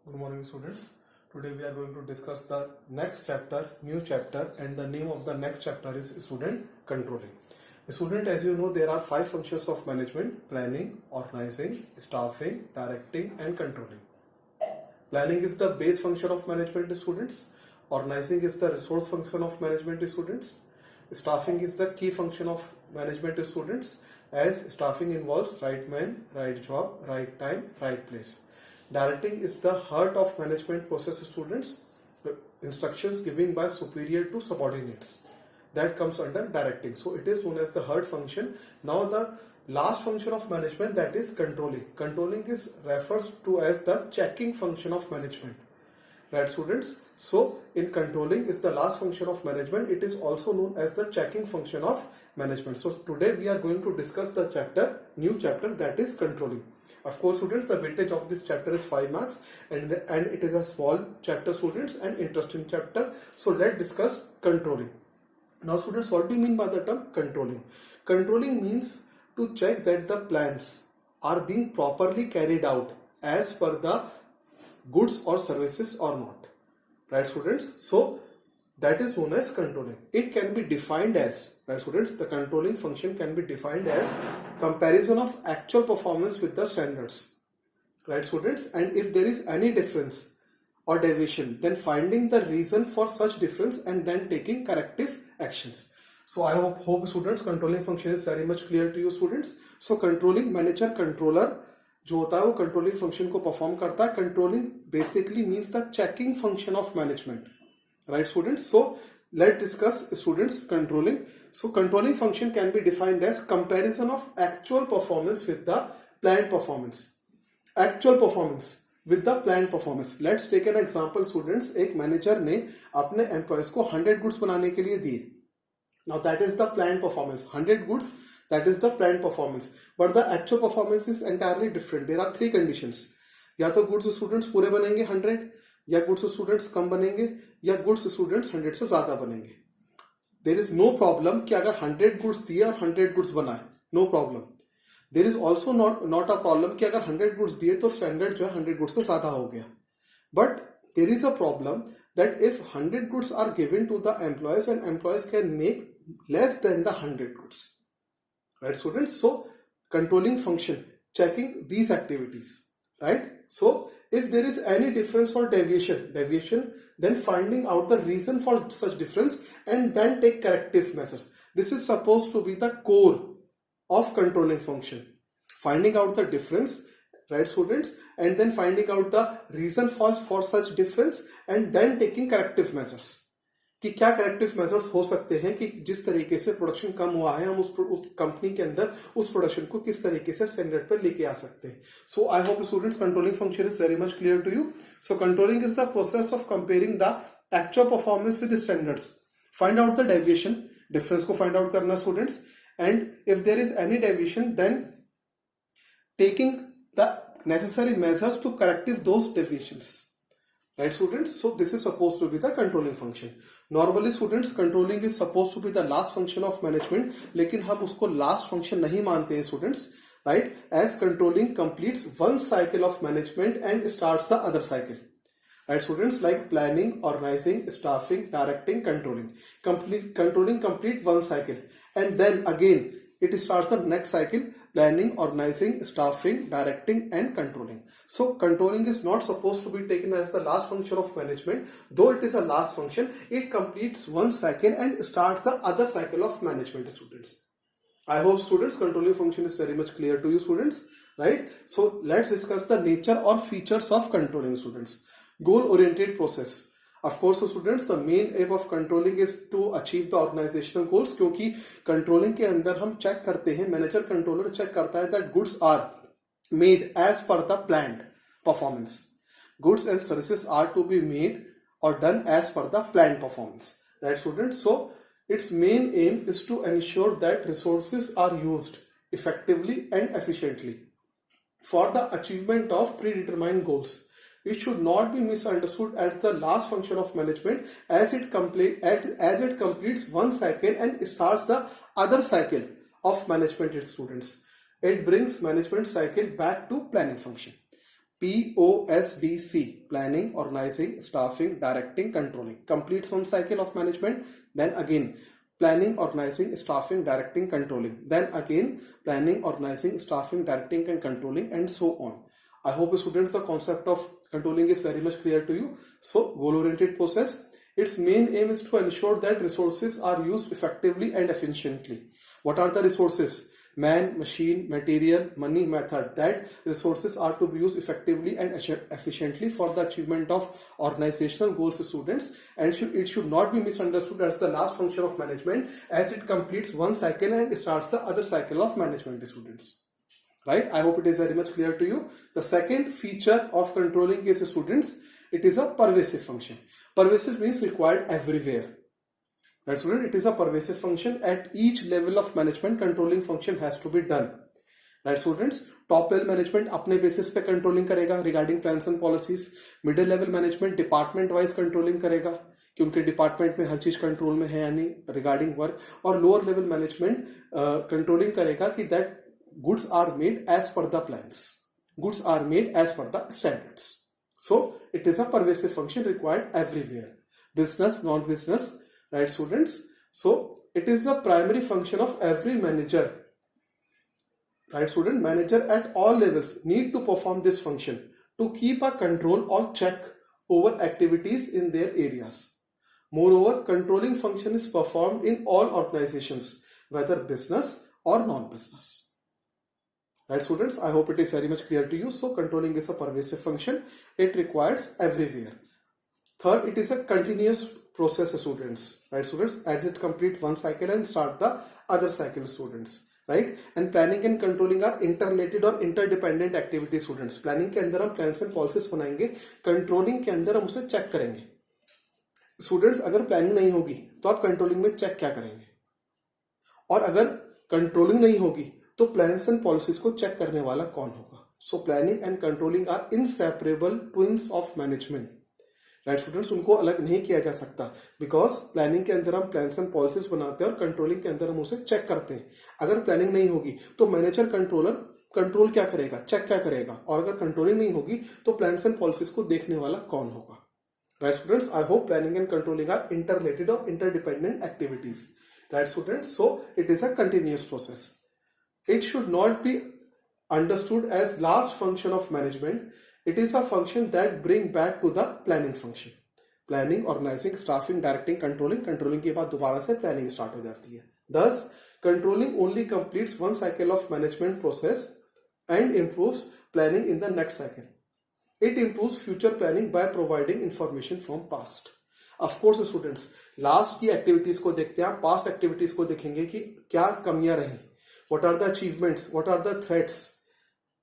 Good morning, students. Today we are going to discuss the next chapter, new chapter, and the name of the next chapter is student controlling. Student, as you know, there are 5 functions of management: planning, organizing, staffing, directing, and controlling. Planning is the base function of management, students. Organizing is the resource function of management, students. Staffing is the key function of management, students, as staffing involves right man, right job, right time, right place. Directing is the heart of management process, students. Instructions given by superior to subordinates. That comes under directing. So it is known as the heart function. Now the last function of management, that is controlling. Controlling is refers to as the checking function of management. Right, students? So in controlling is the last function of management. It is also known as the checking function of management. So today we are going to discuss the chapter, new chapter, that is controlling. Of course, students, the weightage of this chapter is 5 marks and it is a small chapter, students, and interesting chapter. So let's discuss controlling. Now, students, what do you mean by the term controlling? Controlling means to check that the plans are being properly carried out as per the goods or services or not. Right, students? So that is known as controlling. It can be defined as, right, students, the controlling function can be defined as comparison of actual performance with the standards. Right, students? And if there is any difference or deviation, then finding the reason for such difference and then taking corrective actions. So I hope students, controlling function is very much clear to you, students. So controlling manager, controller जो होता है वो controlling function को perform करता है. Controlling basically means the checking function of management. Right, students? So let's discuss, students, controlling. So controlling function can be defined as comparison of actual performance with the planned performance. Actual performance with the planned performance. Let's take an example, students. एक manager ने अपने employees को 100 goods बनाने के लिए दिए. Now that is the planned performance. 100 goods, that is the planned performance. But the actual performance is entirely different. There are 3 conditions. या तो goods students पूरे बनेंगे 100, या goods students कम बनेंगे, या goods students 100 से ज़्यादा बनेंगे. There is no problem कि अगर 100 goods दिए और 100 goods बनाए. No problem. There is also not a problem कि अगर 100 goods दिए तो standard जो है 100 goods से ज़्यादा हो गया. But there is a problem that if 100 goods are given to the employees and employees can make less than the 100 goods. Right, students? So controlling function checking these activities. Right? So if there is any difference or deviation, then finding out the reason for such difference and then take corrective measures. This is supposed to be the core of controlling function. Finding out the difference, right, students, and then finding out the reason for such difference and then taking corrective measures. कि क्या corrective measures हो सकते हैं कि जिस तरीके से production कम हुआ है हम उस कंपनी के अंदर उस प्रोडक्शन को किस तरीके से स्टैंडर्ड पर लेके आ सकते हैं. So I hope students, controlling function is very much clear to you. So controlling is the process of comparing the actual performance with standards. Find out the deviation, difference को फाइंड आउट करना students, and if there is any deviation then taking the necessary measures to corrective those deviations. Right, students? So this is supposed to be the controlling function. Normally, students, controlling is supposed to be the last function of management, लेकिन हम उसको last function नहीं मानते हैं, students. Right? As controlling completes one cycle of management and starts the other cycle. Right, students? Like planning, organizing, staffing, directing, controlling. Controlling complete one cycle, and then again it starts the next cycle: planning, organizing, staffing, directing, and controlling. So controlling is not supposed to be taken as the last function of management. Though it is a last function, it completes one cycle and starts the other cycle of management, students. I hope, students, controlling function is very much clear to you, students. Right? So let's discuss the nature or features of controlling, students. Goal-oriented process. Of course, students, the main aim of controlling is to achieve the organizational goals. क्योंकि controlling के अंदर हम check करते हैं, manager controller check करता है that goods are made as per the planned performance. Goods and services are to be made or done as per the planned performance. Right, students? So its main aim is to ensure that resources are used effectively and efficiently for the achievement of predetermined goals. It should not be misunderstood as the last function of management, as it completes one cycle and starts the other cycle of management, students. It brings management cycle back to planning function. POSDC, planning, organizing, staffing, directing, controlling. Completes one cycle of management, then again planning, organizing, staffing, directing, controlling. Then again planning, organizing, staffing, directing and controlling, and so on. I hope students the concept of controlling is very much clear to you. So goal-oriented process. Its main aim is to ensure that resources are used effectively and efficiently. What are the resources? Man, machine, material, money, method. That resources are to be used effectively and efficiently for the achievement of organizational goals, students. And it should not be misunderstood as the last function of management, as it completes one cycle and starts the other cycle of management, students. Right? I hope it is very much clear to you. The second feature of controlling is, students, it is a pervasive function. Pervasive means required everywhere. Right, student? It is a pervasive function. At each level of management, controlling function has to be done. Right, students? Top level management अपने basis पे controlling करेगा regarding plans and policies. Middle level management department wise controlling करेगा कि उनके department में हर चीज control में है या नहीं रिगार्डिंग वर्क. और लोअर लेवल मैनेजमेंट कंट्रोलिंग करेगा कि that goods are made as per the plans. Goods are made as per the standards. So it is a pervasive function required everywhere. Business, non-business, right, students? So it is the primary function of every manager. Right, student? Manager at all levels need to perform this function to keep a control or check over activities in their areas. Moreover, controlling function is performed in all organizations, whether business or non-business. Right, students? I hope it is very much clear to you. So controlling is a pervasive function. It requires everywhere. Third, it is a continuous process, students. Right, students? As it complete one cycle and start the other cycle, students. Right? And planning and controlling are interrelated or interdependent activities, students. Planning के अंदर हम plans and policies बनाएंगे. Controlling के अंदर हम उसे check करेंगे. Students, अगर planning नहीं होगी तो आप controlling में check क्या करेंगे? और अगर controlling नहीं होगी तो प्लान्स एंड पॉलिसीज को चेक करने वाला कौन होगा? So planning and controlling are inseparable twins of management. Right, students? उनको अलग नहीं किया जा सकता, बिकॉज प्लानिंग के अंदर हम प्लान्स एंड पॉलिसीज बनाते हैं और कंट्रोलिंग के अंदर हम उसे चेक करते हैं. अगर प्लानिंग नहीं होगी तो मैनेजर कंट्रोलर कंट्रोल क्या करेगा? चेक क्या करेगा? और अगर कंट्रोलिंग नहीं होगी तो प्लान्स एंड पॉलिसीज को देखने वाला कौन होगा? Right, students? I hope planning and controlling are interrelated और interdependent activities. Right, students? So it is a continuous process. It should not be understood as last function of management. It is a function that bring back to the planning function. Planning, organizing, staffing, directing, controlling. Controlling के बाद दोबारा से planning start हो जाती है. Thus, controlling only completes one cycle of management process and improves planning in the next cycle. It improves future planning by providing information from past. Of course, students, last की activities को देखते हैं, past activities को देखेंगे कि क्या कमियां रही. What are the achievements? What are the threats?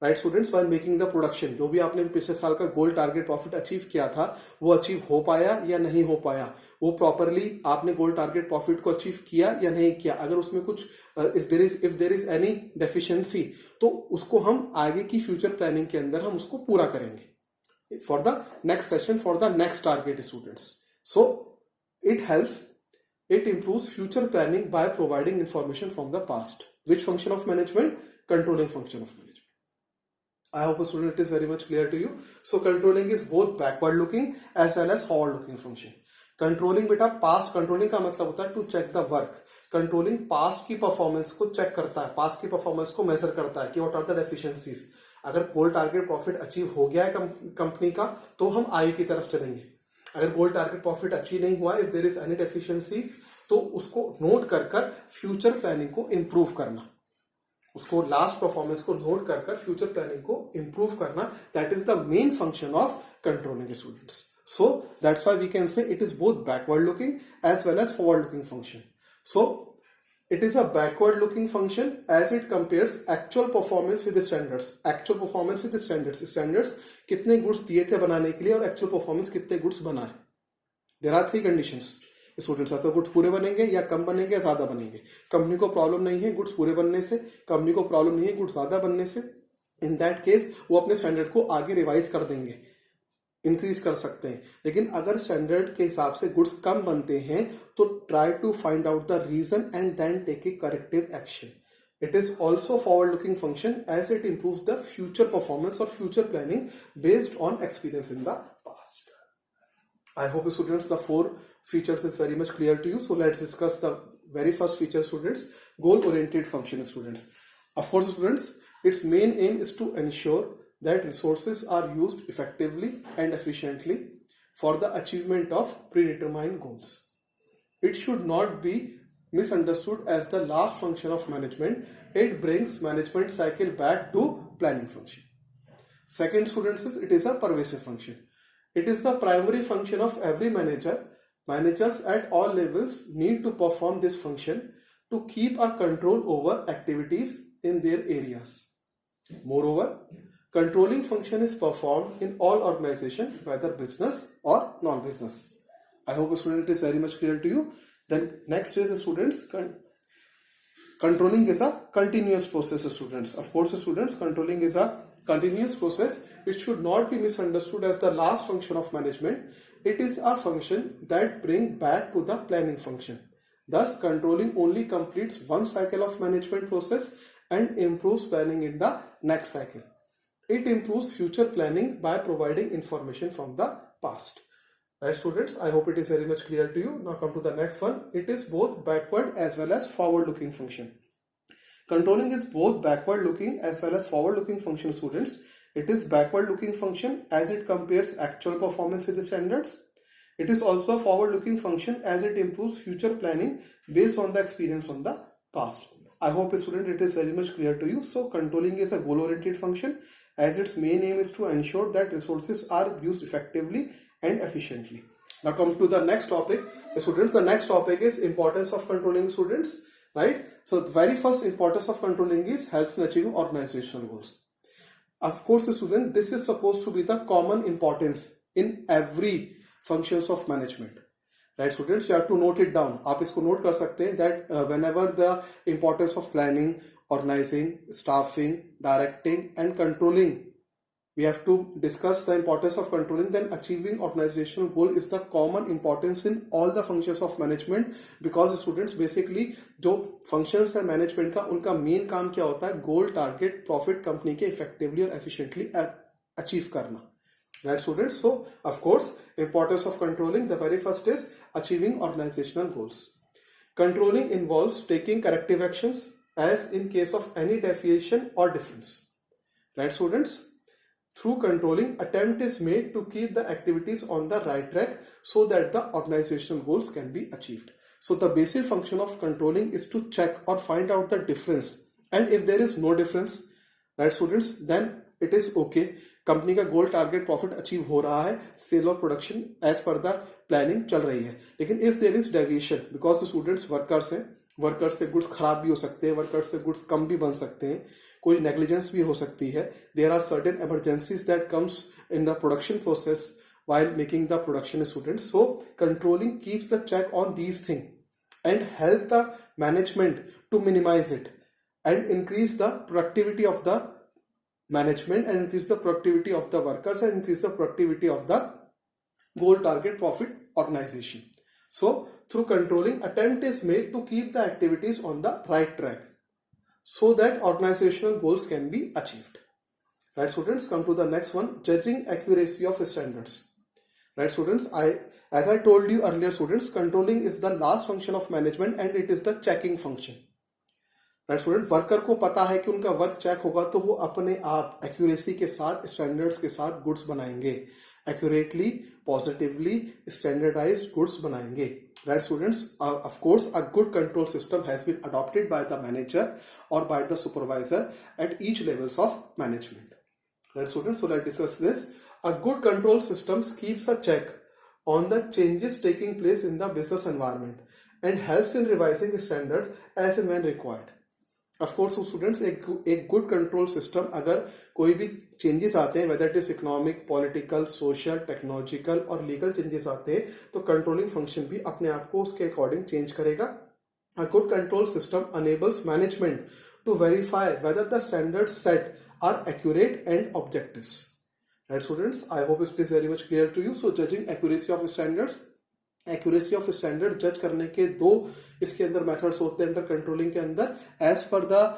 Right, students, while making the production, जो भी आपने पिछले साल का गोल टारगेट प्रॉफिट अचीव किया था वो अचीव हो पाया या नहीं हो पाया? वो प्रॉपरली आपने गोल टारगेट प्रॉफिट को अचीव किया या नहीं किया? अगर उसमें कुछ if there is any deficiency तो उसको हम आगे की फ्यूचर प्लानिंग के अंदर हम उसको पूरा करेंगे for the next session, for the next target, students. So it helps, it improves future planning by providing information from the past. Which function of management? Controlling function of management. I hope, student, it is very much clear to you. So controlling is both backward looking as well as forward looking function. Controlling बेटा past, controlling का मतलब होता है to check the work. Controlling past की performance को check करता है, past की performance को measure करता है कि what are the deficiencies. अगर गोल टारगेट प्रॉफिट अचीव हो गया है कंपनी का तो हम आगे की तरफ चलेंगे. अगर गोल टारगेट प्रॉफिट अचीव नहीं हुआ, if there is any deficiencies, तो उसको नोट कर कर फ्यूचर प्लानिंग को इंप्रूव करना, उसको लास्ट परफॉर्मेंस को नोट कर कर फ्यूचर प्लानिंग को इंप्रूव करना. That is the main function of controlling students. So that's why we can say it is both backward looking as well as forward looking function. So it is a backward looking function as it compares actual performance with the standards. Actual performance with the standards. Standards कितने goods दिए थे बनाने के लिए और actual performance कितने goods बनाए. There are three conditions. Students तो गुड्स पूरे बनेंगे या कम बनेंगे या ज्यादा बनेंगे. कंपनी को प्रॉब्लम नहीं है गुड्स पूरे बनने से, कंपनी को प्रॉब्लम नहीं है गुड्स ज्यादा बनने से. इन दैट केस वो अपने स्टैंडर्ड को आगे रिवाइज कर देंगे, इंक्रीज कर सकते हैं. लेकिन अगर स्टैंडर्ड के हिसाब से गुड्स कम बनते हैं तो try to find out the reason and then take a corrective action. It is also forward-looking function as it improves the future performance or future planning based on experience in the past. I hope students the four features is very much clear to you. So let's discuss the very first feature, students, goal-oriented function, students. Of course, students, its main aim is to ensure that resources are used effectively and efficiently for the achievement of predetermined goals. It should not be misunderstood as the last function of management. It brings management cycle back to planning function. Second, students, it is a pervasive function. It is the primary function of every manager. Managers at all levels need to perform this function to keep a control over activities in their areas. Moreover, controlling function is performed in all organizations, whether business or non-business. I hope a student is very much clear to you. Then next is students, controlling is a continuous process, students. Of course, students, controlling is a continuous process. It should not be misunderstood as the last function of management. It is a function that brings back to the planning function. Thus, controlling only completes one cycle of management process and improves planning in the next cycle. It improves future planning by providing information from the past. Right, students, I hope it is very much clear to you. Now come to the next one. It is both backward as well as forward looking function. Controlling is both backward looking as well as forward looking function, students. It is backward looking function as it compares actual performance with the standards. It is also a forward looking function as it improves future planning based on the experience on the past. I hope, student, it is very much clear to you. So controlling is a goal oriented function as its main aim is to ensure that resources are used effectively and efficiently. Now come to the next topic, students. The next topic is importance of controlling, students, right? So the very first importance of controlling is helps in achieving organizational goals. Of course, student, this is supposed to be the common importance in every functions of management, right, students? You have to note it down. आप इसको note कर सकते हैं that whenever the importance of planning, organizing, staffing, directing and controlling, we have to discuss the importance of controlling, then achieving organizational goal is the common importance in all the functions of management, because students basically जो functions है management का, उनका main काम क्या होता है? Goal, target, profit company के effectively और efficiently achieve करना, right, students? So of course, importance of controlling, the very first is achieving organizational goals. Controlling involves taking corrective actions as in case of any deviation or difference, right, students? Through controlling, attempt is made to keep the activities on the right track so that the organizational goals can be achieved. So the basic function of controlling is to check or find out the difference, and if there is no difference, right, students, then it is okay. Company का गोल target profit achieve हो रहा है, sale और production as per the planning चल रही है. लेकिन if there is deviation, because students workers हैं, वर्कर्स से गुड्स खराब भी हो सकते हैं, वर्कर्स से गुड्स कम भी बन सकते हैं, कोई नेग्लिजेंस भी हो सकती है. There are certain emergencies that comes in the production process while making the production, students. So controlling keeps the check on these things and help the management to minimize it and increase the productivity of the management and increase the productivity of the workers and increase the productivity of the goal target profit organization. So through controlling, attempt is made to keep the activities on the right track so that organizational goals can be achieved. Right, students, come to the next one, judging accuracy of standards. Right, students, as I told you earlier, students, controlling is the last function of management and it is the checking function. Right student, worker को पता है कि उनका work check होगा तो वो अपने आप एक्यूरेसी के साथ, स्टैंडर्ड्स के साथ गुड्स बनाएंगे, एक्यूरेटली, पॉजिटिवली स्टैंडर्डाइज्ड गुड्स बनाएंगे. Right students, of course a good control system has been adopted by the manager और by the supervisor at each levels of management. Right students, so let's discuss this. A good control system keeps a check on the changes taking place in the business environment and helps in revising standards as and when required. Of course, students, एक good control system, अगर कोई भी changes आते हैं, whether it is economic, political, social, technological और legal changes आते हैं, तो controlling function भी अपने आप को उसके according change करेगा. A good control system enables management to verify whether the standards set are accurate and objectives. Right, students, I hope it is very much clear to you. So judging accuracy of standards, accuracy of standard जज करने के दो इसके अंदर methods होते हैं under controlling के अंदर, as per the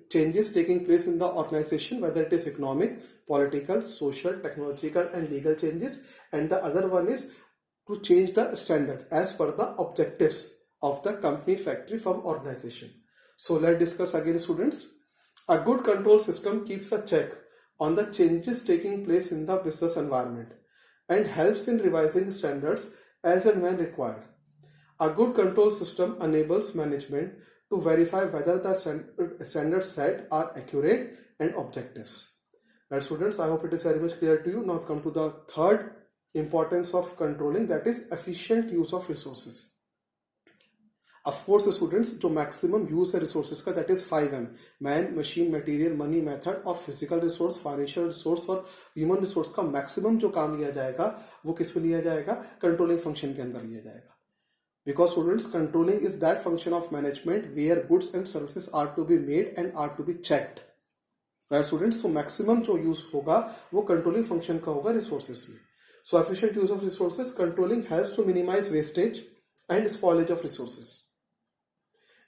changes taking place in the organization, whether it is economic, political, social, technological and legal changes, and the other one is to change the standard as per the objectives of the company, factory, firm, organization. So let's discuss again, students. A good control system keeps a check on the changes taking place in the business environment and helps in revising standards as and when required. A good control system enables management to verify whether the standards set are accurate and objectives. Right, students, I hope it is very much clear to you. Now come to the third importance of controlling, that is efficient use of resources. Of course, students, जो maximum use है resources का, that is 5M: man, machine, material, money, method, और physical resource, financial resource और human resource का maximum जो काम लिया जाएगा वो किस में लिया जाएगा? controlling function के अंदर लिया जाएगा. Because students, controlling is that function of management where goods and services are to be made and are to be checked. Right, students? So maximum जो use होगा वो controlling function का होगा resources में. So efficient use of resources, controlling helps to minimize wastage and spoilage of resources.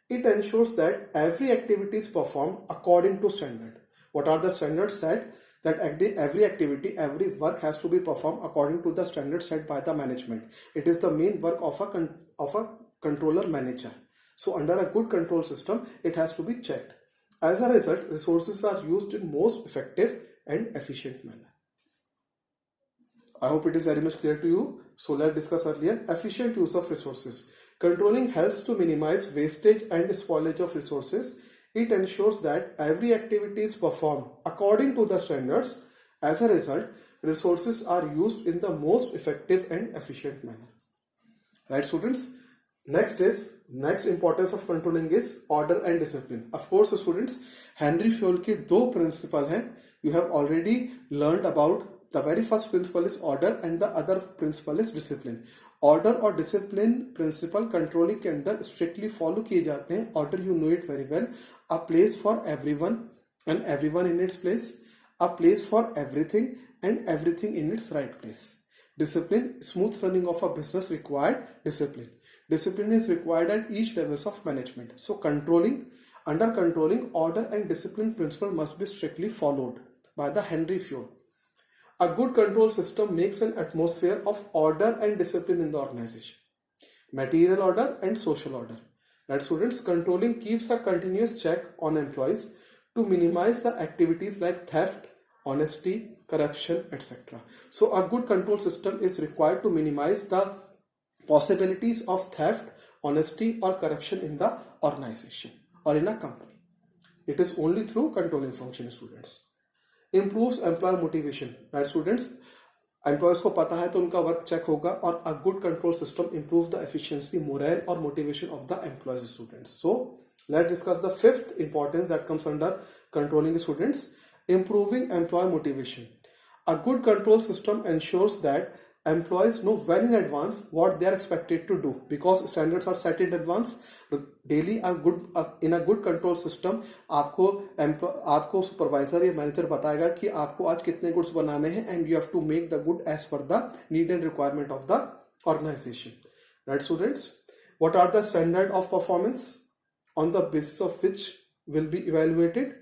It ensures that every activity is performed according to standard. What are the standards set? That every activity, every work has to be performed according to the standards set by the management. It is the main work of a controller manager. So under a good control system, it has to be checked. As a result, resources are used in most effective and efficient manner. I hope it is very much clear to you. So let's discuss earlier efficient use of resources. Controlling helps to minimize wastage and spoilage of resources. It ensures that every activity is performed according to the standards. As a result, resources are used in the most effective and efficient manner. Right, students? Next importance of controlling is order and discipline. Of course, students, Henry Fayol के दो principle हैं. You have already learned about. The very first principle is order and the other principle is discipline. Order और discipline principle controlling के अंदर strictly follow किए जाते हैं. Order, you know it very well. A place for everyone and everyone in its place. A place for everything and everything in its right place. Discipline, smooth running of a business required discipline. Discipline is required at each levels of management. So under controlling, order and discipline principle must be strictly followed by the Henry Fayol. A good control system makes an atmosphere of order and discipline in the organization. Material order and social order. Right, students? Controlling keeps a continuous check on employees to minimize the activities like theft, honesty, corruption, etc. So a good control system is required to minimize the possibilities of theft, honesty or corruption in the organization or in a company. It is only through controlling function, students. Improves employee motivation. Right, students? Employees को पता है तो उनका work check होगा और a good control system improves the efficiency, morale or motivation of the employees, students. So let's discuss the fifth importance that comes under controlling, students. Improving employee motivation. A good control system ensures that employees know well in advance what they are expected to do, because standards are set in advance. Daily in a good control system आपको supervisor या manager बताएगा कि आपको आज कितने goods बनाने हैं and you have to make the good as per the need and requirement of the organization. Right, students? What are the standard of performance on the basis of which will be evaluated?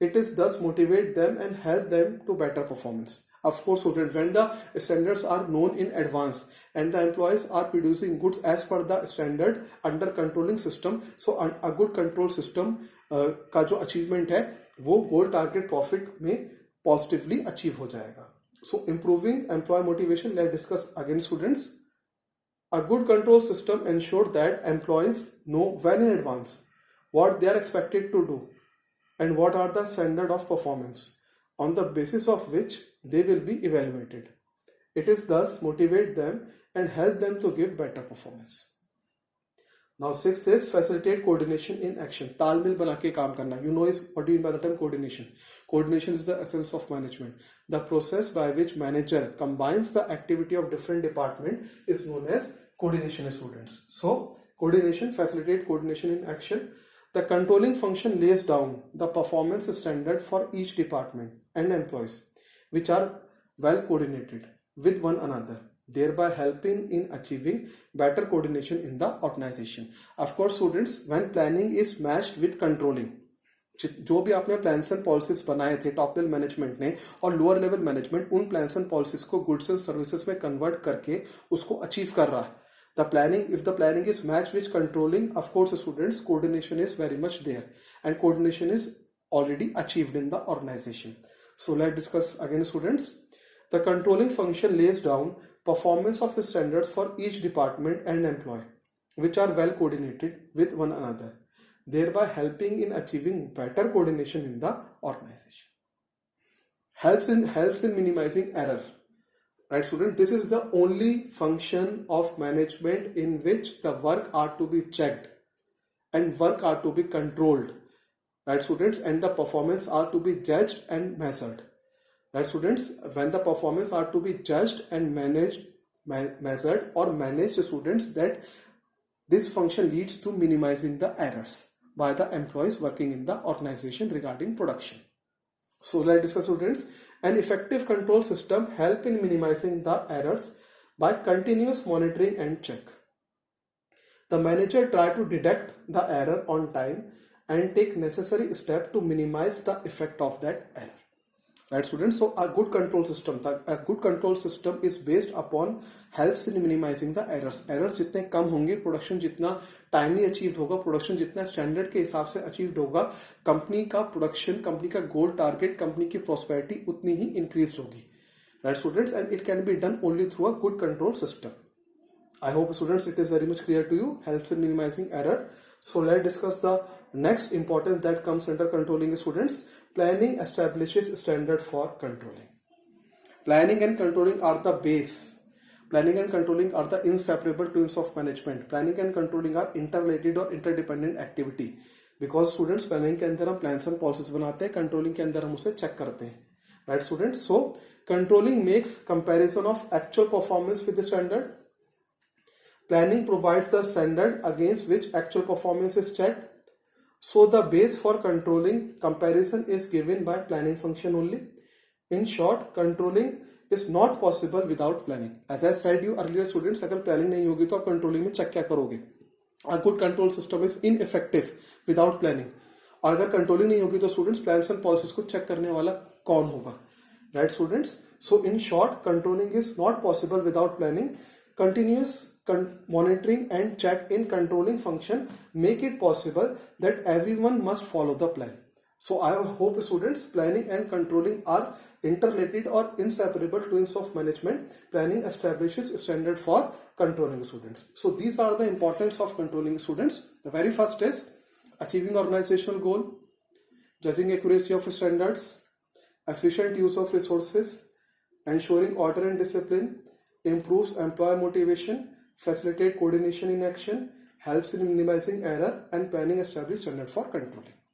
It is thus motivate them and help them to better performance. Of course, students, when the standards are known in advance and the employees are producing goods as per the standard under controlling system, so a good control system का जो achievement है वो goal target profit में positively achieve हो जाएगा. So improving employee motivation, let's discuss again, students. A good control system ensure that employees know well in advance what they are expected to do and what are the standard of performance on the basis of which they will be evaluated. It is thus motivate them and help them to give better performance. Now sixth is facilitate coordination in action. तालमेल बना के काम करना. You know what do you mean by the term coordination? Coordination is the essence of management. The process by which manager combines the activity of different department is known as coordination, students. So coordination, facilitate coordination in action. The controlling function lays down the performance standard for each department and employees, which are well coordinated with one another. thereby helping in achieving better coordination in the organization. Of course students, when planning is matched with controlling, जो भी आपने plans and policies बनाए थे top level management ने और lower level management उन plans and policies को goods and services में कन्वर्ट करके उसको अचीव कर रहा है. The planning, if the planning is matched with controlling, of course students, coordination is very much there and coordination is already achieved in the organization. So let's discuss again students. The controlling function lays down performance of standards for each department and employee which are well coordinated with one another, thereby helping in achieving better coordination in the organization. Helps in minimizing error. Right students, this is the only function of management in which the work are to be checked and work are to be controlled. Right students, and the performance are to be judged and measured. Right students, when the performance are to be judged and measured or managed students, that this function leads to minimizing the errors by the employees working in the organization regarding production. So let's discuss students. An effective control system help in minimizing the errors by continuous monitoring and check. The manager try to detect the error on time and take necessary step to minimize the effect of that error. Right students, so a good control system is based upon helps in minimizing the errors. Errors जितने कम होंगे, production जितना timely achieve होगा, production जितना standard के हिसाब से achieve होगा, company का प्रोडक्शन, कंपनी का गोल टारगेट, कंपनी की प्रॉस्पेरिटी उतनी ही इंक्रीज होगी. Right students, and it can be done only through a good control system. I hope students it is very much clear to you, helps in minimizing error. So let's discuss the next importance that comes under controlling students. Planning establishes standard for controlling. Planning and controlling are the base. Planning and controlling are the inseparable twins of management. Planning and controlling are interrelated or interdependent activity. Because students, planning के अंदर हम plans and policies बनाते हैं, controlling के अंदर हम उसे check करते हैं. Right students? So controlling makes comparison of actual performance with the standard. Planning provides the standard against which actual performance is checked. So the base for controlling comparison is given by planning function only. In short, controlling is not possible without planning. As I said you earlier students, अगर planning नहीं होगी तो आप controlling में check क्या करोगे? A good control system is ineffective without planning. और अगर controlling नहीं होगी तो students plans and policies को check करने वाला कौन होगा? Right students? So in short, controlling is not possible without planning. Continuous monitoring and check in controlling function make it possible that everyone must follow the plan. So I hope students, planning and controlling are interrelated or inseparable twins of management. Planning establishes standard for controlling students. So these are the importance of controlling students. The very first is achieving organizational goal, judging accuracy of standards, efficient use of resources, ensuring order and discipline, improves employee motivation, facilitate coordination in action, helps in minimizing error, and planning establish standard for controlling.